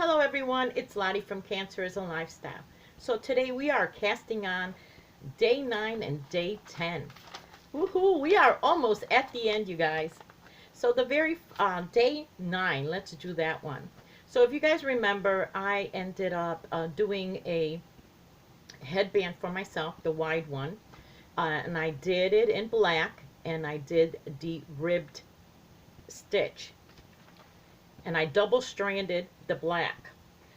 Hello everyone, it's Lottie from Cancerism Lifestyle. So today we are casting on day 9 and day 10. Woohoo, we are almost at the end, you guys. So the very day 9, let's do that one. So if you guys remember, I ended up doing a headband for myself, the wide one. And I did it in black, and I did the ribbed stitch. And I double stranded the black.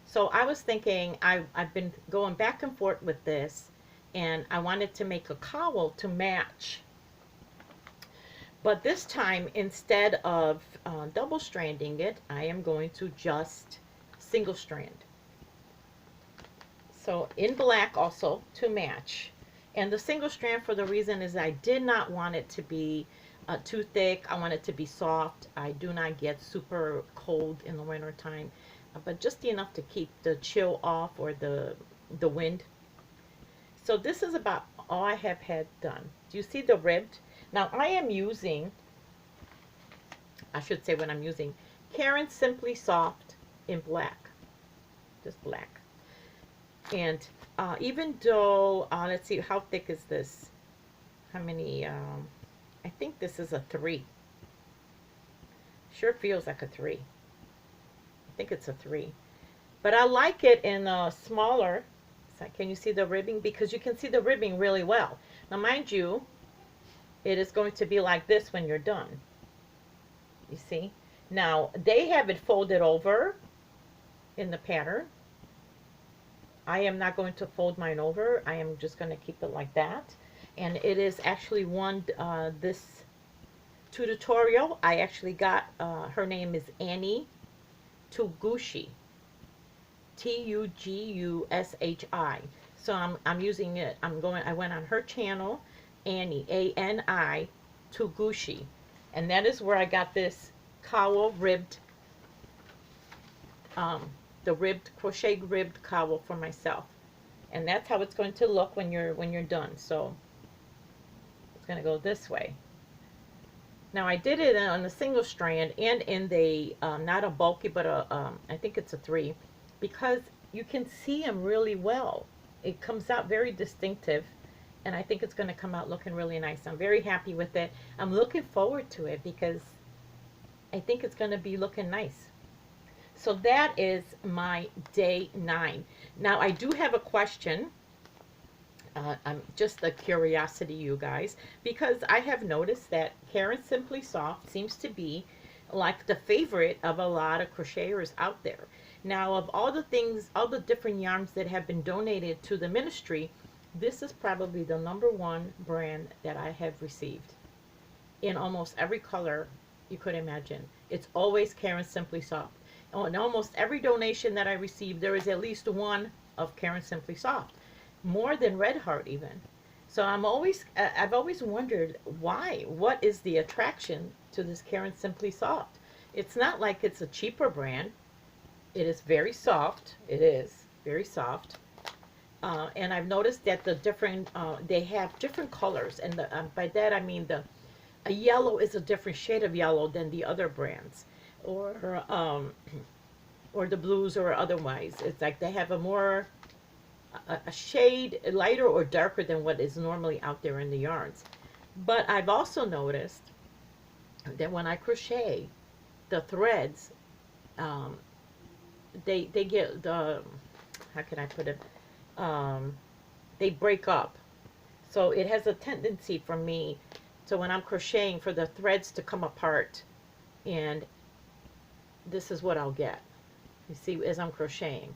So I was thinking, I've been going back and forth with this, and I wanted to make a cowl to match. But this time, instead of double stranding it, I am going to just single strand. So in black also to match. And the single strand for the reason is I did not want it to be too thick. I want it to be soft. I do not get super cold in the winter time, but just enough to keep the chill off or the wind. So this is about all I have had done. Do you see the ribbed? Now I am using, I should say what I'm using, Karen Simply Soft in black, just black. And even though, let's see, how thick is this? How many, I think this is a 3. Sure feels like a 3. I think it's a 3. But I like it in a smaller. So can you see the ribbing? Because you can see the ribbing really well. Now mind you, it is going to be like this when you're done. You see? Now they have it folded over in the pattern. I am not going to fold mine over. I am just going to keep it like that. And it is actually one, this tutorial, I actually got, her name is Annie Tugushi. Tugushi. So I'm using it. I went on her channel, Annie, A-N-I, Tugushi. And that is where I got this cowl ribbed, the crochet ribbed cowl for myself. And that's how it's going to look when you're done. So it's going to go this way. Now I did it on a single strand and in the not a bulky, but I think it's a 3, because you can see them really well. It comes out very distinctive, and I think it's going to come out looking really nice. I'm very happy with it. I'm looking forward to it because I think it's going to be looking nice. So that is my day 9. Now I do have a question. I'm just a curiosity, you guys, because I have noticed that Karen Simply Soft seems to be like the favorite of a lot of crocheters out there. Now, of all the things, all the different yarns that have been donated to the ministry, this is probably the #1 brand that I have received in almost every color you could imagine. It's always Karen Simply Soft. In almost every donation that I receive, there is at least one of Karen Simply Soft. More than Red Heart even. So I've always wondered why. What is the attraction to this Karen Simply Soft? It's not like it's a cheaper brand. It is very soft. It is very soft. And I've noticed that the different, they have different colors. And by that I mean a yellow is a different shade of yellow than the other brands. Or the blues or otherwise. It's like they have a shade lighter or darker than what is normally out there in the yarns. But I've also noticed that when I crochet, the threads, they get the, how can I put it, they break up. So it has a tendency for me, so when I'm crocheting, for the threads to come apart, and this is what I'll get, you see, as I'm crocheting.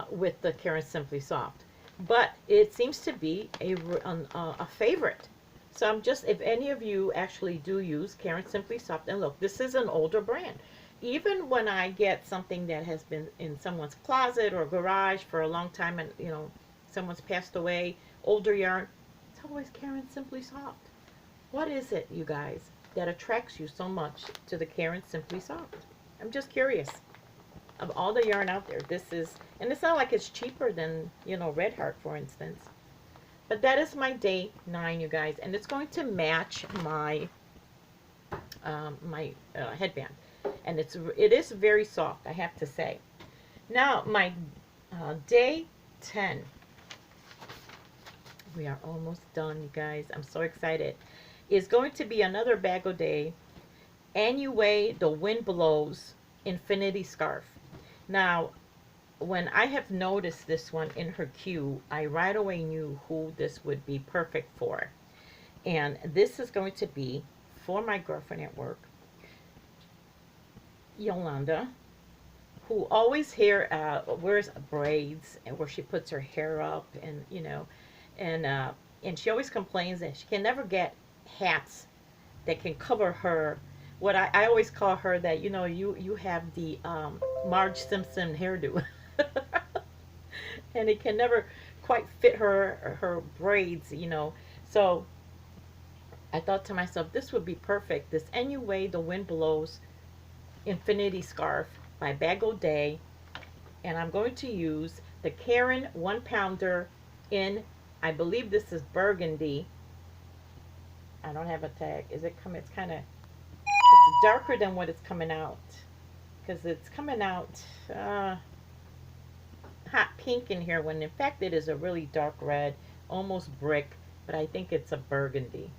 With the Karen Simply Soft, but it seems to be a favorite. So I'm just, if any of you actually do use Karen Simply Soft, and look, this is an older brand. Even when I get something that has been in someone's closet or garage for a long time, and you know, someone's passed away, older yarn, it's always Karen Simply Soft. What is it, you guys, that attracts you so much to the Karen Simply Soft? I'm just curious. Of all the yarn out there, this is, and it's not like it's cheaper than, you know, Red Heart, for instance. But that is my day 9, you guys, and it's going to match my headband, and it is very soft, I have to say. Now my day 10. We are almost done, you guys. I'm so excited. Is going to be another bag o' day. Anyway the wind blows infinity scarf. Now, when I have noticed this one in her queue, I right away knew who this would be perfect for. And this is going to be for my girlfriend at work, Yolanda, who always wears braids, and where she puts her hair up, and and and she always complains that she can never get hats that can cover her. What I always call her that you have the Marge Simpson hairdo, and it can never quite fit her braids. So I thought to myself, this would be perfect. This Anyway the Wind Blows Infinity Scarf by Bag O' Day, and I'm going to use the Karen 1 pounder in, I believe this is burgundy. I don't have a tag. Is it coming? It's kind of, it's darker than what it's coming out, because it's coming out hot pink in here, when in fact it is a really dark red, almost brick, but I think it's a burgundy.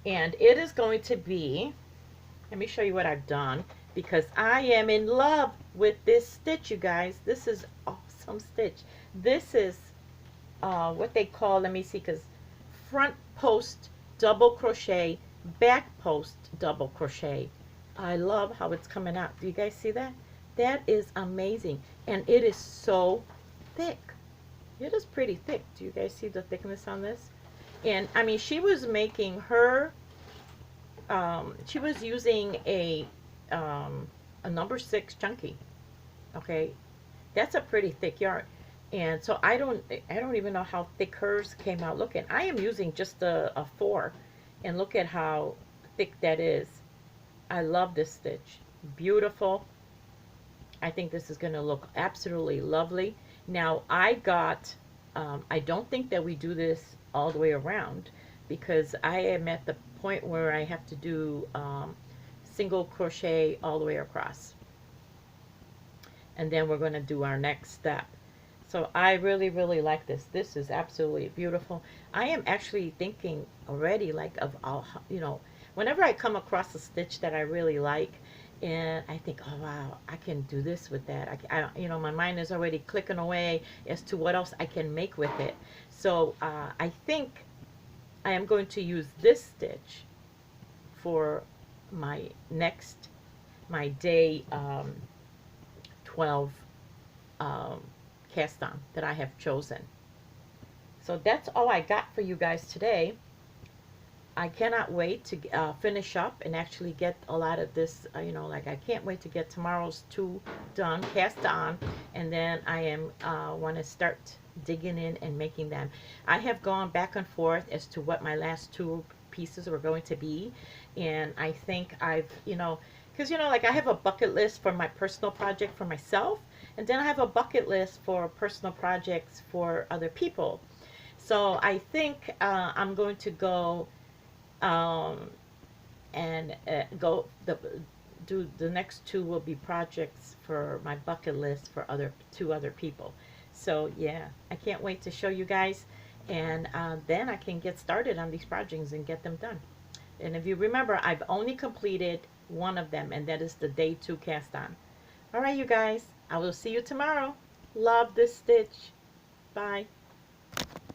And it is going to be, let me show you what I've done, because I am in love with this stitch, you guys. This is awesome stitch. This is what they call, let me see, because front post double crochet, back post double crochet. I love how it's coming out. Do you guys see that? That is amazing. And it is so thick. It is pretty thick. Do you guys see the thickness on this? And I mean, she was making her, she was using a number 6 chunky. Okay, that's a pretty thick yarn. And so I don't even know how thick hers came out looking. I am using just a 4, and look at how thick that is. I love this stitch. Beautiful. I think this is going to look absolutely lovely. Now I got, I don't think that we do this all the way around, because I am at the point where I have to do single crochet all the way across. And then we're going to do our next step. So I really, really like this. This is absolutely beautiful. I am actually thinking already, like, of, whenever I come across a stitch that I really like, and I think, oh wow, I can do this with that. My mind is already clicking away as to what else I can make with it. So I think I am going to use this stitch for my day 12 cast on that I have chosen. So that's all I got for you guys today. I cannot wait to finish up and actually get a lot of this, like, I can't wait to get tomorrow's 2 done, cast on, and then I am want to start digging in and making them. I have gone back and forth as to what my last 2 pieces were going to be, and I think I've, because, like, I have a bucket list for my personal project for myself, and then I have a bucket list for personal projects for other people. So I think I'm going to go and do the next 2 will be projects for my bucket list for 2 other people. So yeah, I can't wait to show you guys, and then I can get started on these projects and get them done. And if you remember, I've only completed 1 of them, and that is the day 2 cast on. All right, you guys, I will see you tomorrow. Love this stitch. Bye.